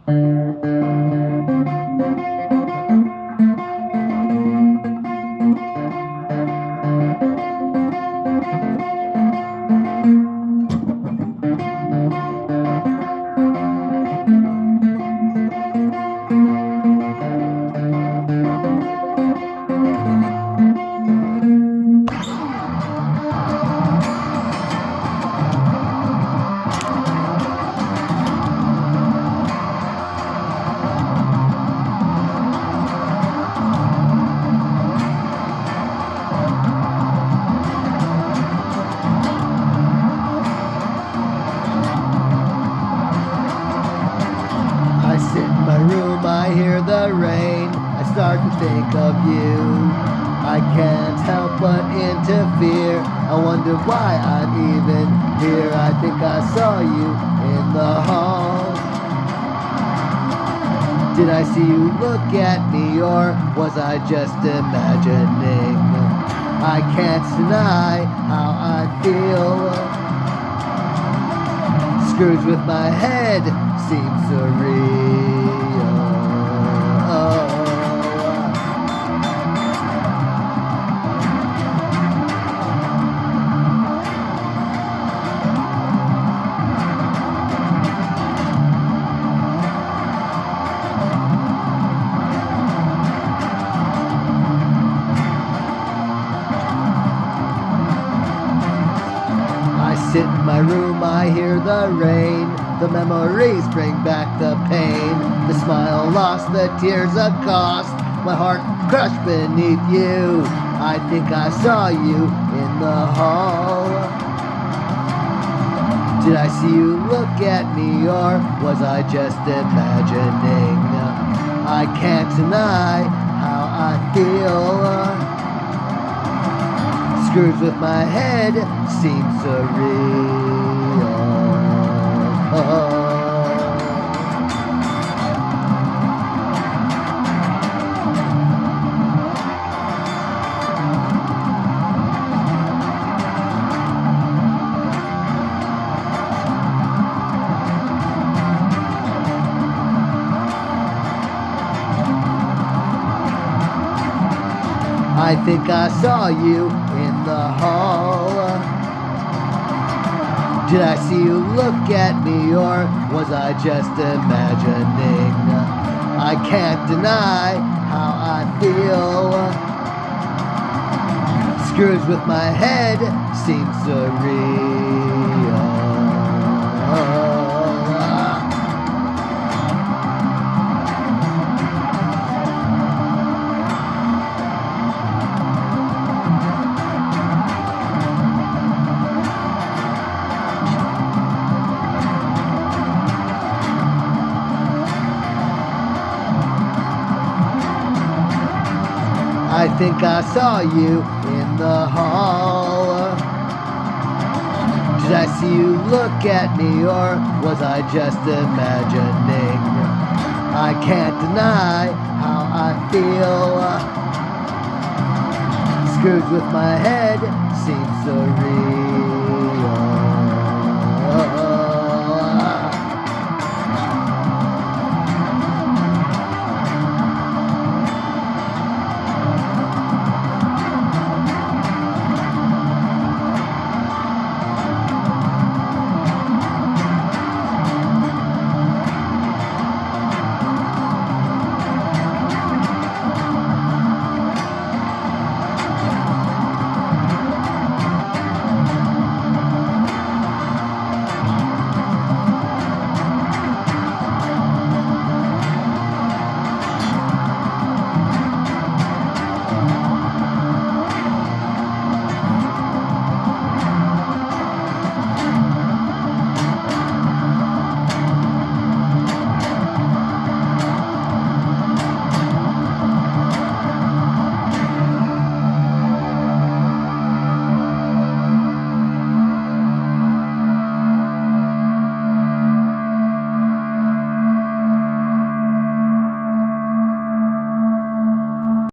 I sit in my room, I hear the rain, I start to think of you. I can't help but interfere, I wonder why I'm even here. I think I saw you in the hall. Did I see you look at me, or was I just imagining? I can't deny how I feel. Screws with my head seem surreal. I sit in my room, I hear the rain. The memories bring back the pain. The smile lost, the tears a cost. My heart crushed beneath you. I think I saw you in the hall. Did I see you look at me, or was I just imagining? I can't deny how I feel. Screws with my head seem surreal. I think I saw you in the hall. Did I see you look at me, or was I just imagining? I can't deny how I feel. Screws with my head seem surreal. I think I saw you in the hall. Did I see you look at me, or was I just imagining? I can't deny how I feel. Screws with my head seem surreal.